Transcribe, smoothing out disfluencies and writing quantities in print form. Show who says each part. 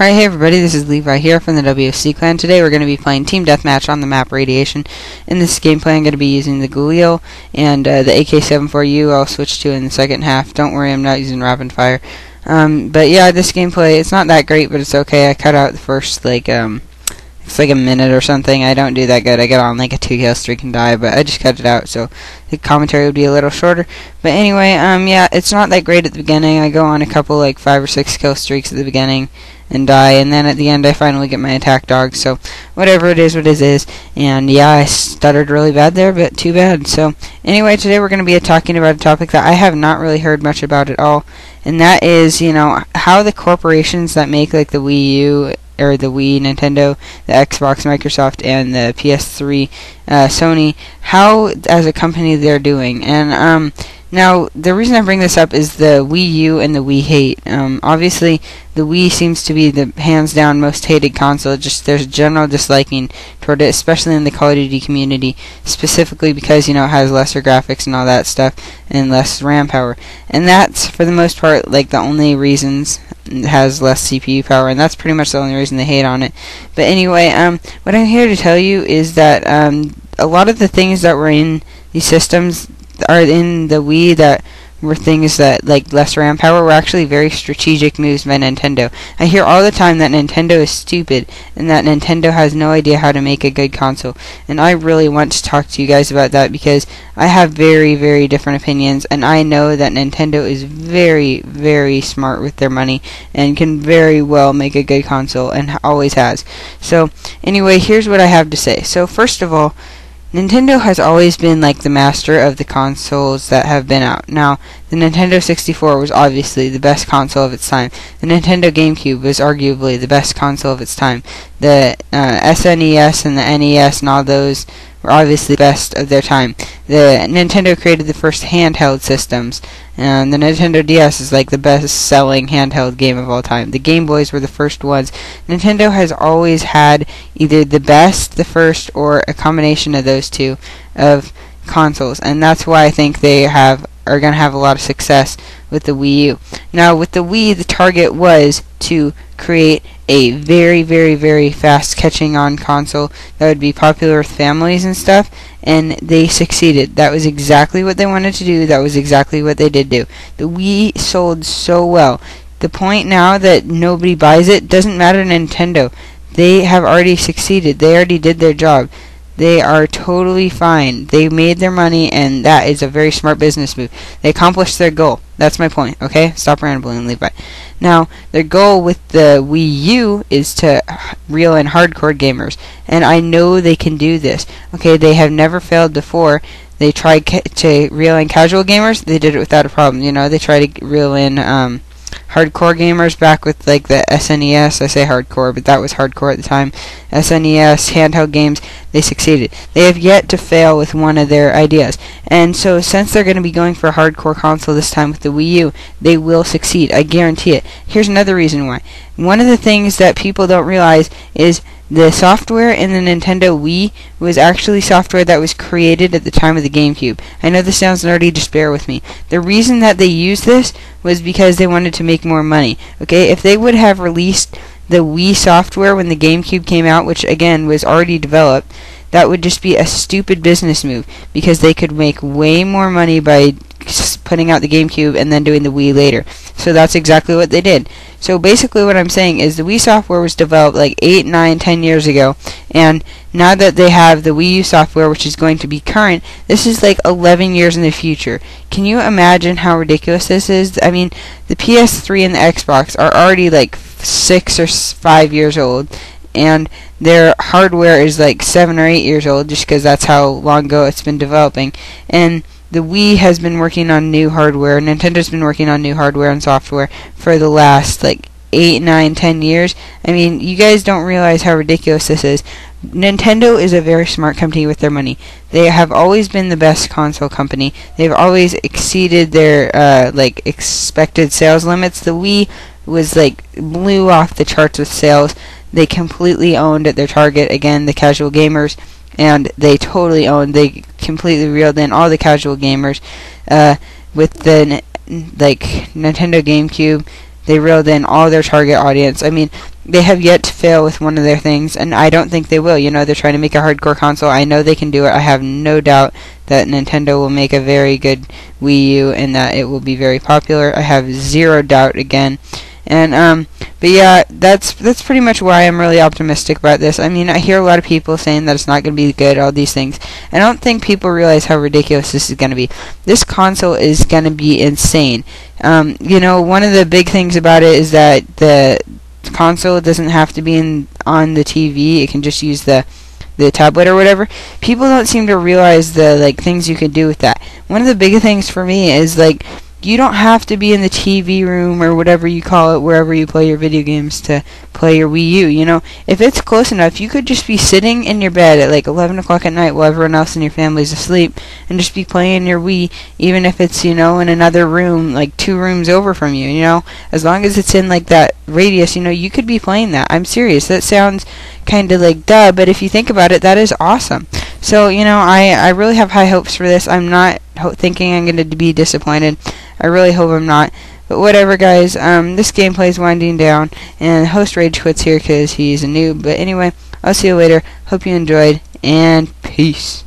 Speaker 1: Alright, hey everybody, this is Levi here from the TheWocclan. Today we're going to be playing Team Deathmatch on the map Radiation. In this gameplay I'm going to be using the Ghouliel and the AK-74U I'll switch to in the second half. Don't worry, I'm not using rapid fire. But yeah, this gameplay, it's not that great, but it's okay. I cut out the first, it's like a minute or something. I don't do that good. I get on like a 2-kill streak and die, but I just cut it out, so the commentary would be a little shorter. But anyway, yeah, it's not that great at the beginning. I go on a couple, 5 or 6 kill streaks at the beginning and die, and then at the end I finally get my attack dog, so whatever it is, what it is. And yeah, I stuttered really bad there, but too bad. So anyway, today we're going to be talking about a topic that I have not really heard much about at all, and that is, how the corporations that make like the Wii U or the Wii, Nintendo, the Xbox, Microsoft, and the PS3, Sony, how as a company they're doing. And now, the reason I bring this up is the Wii U and the Wii hate. Obviously, the Wii seems to be the hands-down most hated console. Just there's a general disliking toward it, especially in the Call of Duty community, specifically because, it has lesser graphics and all that stuff, and less RAM power. And that's, for the most part, the only reasons it has less CPU power, and that's pretty much the only reason they hate on it. But anyway, what I'm here to tell you is that a lot of the things that were in these systems are in the Wii that were things that, less RAM power, were actually very strategic moves by Nintendo. I hear all the time that Nintendo is stupid and that Nintendo has no idea how to make a good console. And I really want to talk to you guys about that because I have very, very different opinions, and I know that Nintendo is very, very smart with their money and can very well make a good console and always has. So anyway, here's what I have to say. So first of all, Nintendo has always been the master of the consoles that have been out. Now, the Nintendo 64 was obviously the best console of its time. The Nintendo GameCube was arguably the best console of its time. The SNES and the NES and all those were obviously the best of their time. The Nintendo created the first handheld systems, and the Nintendo DS is the best-selling handheld game of all time. The Game Boys were the first ones. Nintendo has always had either the best, the first, or a combination of those two of consoles, and that's why I think they are going to have a lot of success with the Wii U. Now, with the Wii, the target was to create a very, very, very fast catching on console that would be popular with families and stuff, and they succeeded. That was exactly what they wanted to do. That was exactly what they did do. The Wii sold so well. The point now that nobody buys it doesn't matter to Nintendo. They have already succeeded. They already did their job. They are totally fine. They made their money, and that is a very smart business move. They accomplished their goal. That's my point, okay? Stop rambling, Levi. Now, their goal with the Wii U is to reel in hardcore gamers, and I know they can do this. Okay, they have never failed before. They tried to reel in casual gamers. They did it without a problem. They tried to reel in hardcore gamers back with the SNES. I say hardcore, but that was hardcore at the time. SNES handheld games, they succeeded. They have yet to fail with one of their ideas, and so since they're going to be going for a hardcore console this time with the Wii U, they will succeed. I guarantee it. Here's another reason why. One of the things that people don't realize is the software in the Nintendo Wii was actually software that was created at the time of the GameCube. I know this sounds nerdy, just bear with me. The reason that they used this was because they wanted to make more money. Okay, if they would have released the Wii software when the GameCube came out, which again was already developed, that would just be a stupid business move because they could make way more money by putting out the GameCube and then doing the Wii later. So that's exactly what they did. So basically what I'm saying is the Wii software was developed 8, 9, 10 years ago, and now that they have the Wii U software, which is going to be current, this is 11 years in the future. Can you imagine how ridiculous this is? I mean, the PS3 and the Xbox are already 6 or 5 years old, and their hardware is 7 or 8 years old, just because that's how long ago it's been developing. And the Wii has been working on new hardware. Nintendo's been working on new hardware and software for the last 8, 9, 10 years. I mean, you guys don't realize how ridiculous this is. Nintendo is a very smart company with their money. They have always been the best console company. They've always exceeded their expected sales limits. The Wii was blew off the charts with sales. They completely owned their target, again, the casual gamers, and they completely reeled in all the casual gamers. With the Nintendo GameCube, they reeled in all their target audience. I mean, they have yet to fail with one of their things, and I don't think they will. You know, they're trying to make a hardcore console. I know they can do it. I have no doubt that Nintendo will make a very good Wii U and that it will be very popular. I have zero doubt again. And but yeah, that's pretty much why I'm really optimistic about this. I mean, I hear a lot of people saying that it's not going to be good, all these things. I don't think people realize how ridiculous this is going to be. This console is going to be insane. You know, one of the big things about it is that the console doesn't have to be on the TV. It can just use the tablet or whatever. People don't seem to realize the things you can do with that. One of the big things for me is you don't have to be in the TV room or whatever you call it, wherever you play your video games, to play your Wii U. You know, if it's close enough, you could just be sitting in your bed at 11 o'clock at night while everyone else in your family's asleep and just be playing your Wii, even if it's, you know, in another room, 2 rooms over from you, you know. As long as it's in that radius, you know, you could be playing that. I'm serious. That sounds kind of duh, but if you think about it, that is awesome. So, you know, I really have high hopes for this. I'm not thinking I'm going to be disappointed. I really hope I'm not. But whatever, guys. This gameplay is winding down, and host Rage quits here because he's a noob. But anyway, I'll see you later. Hope you enjoyed, and peace.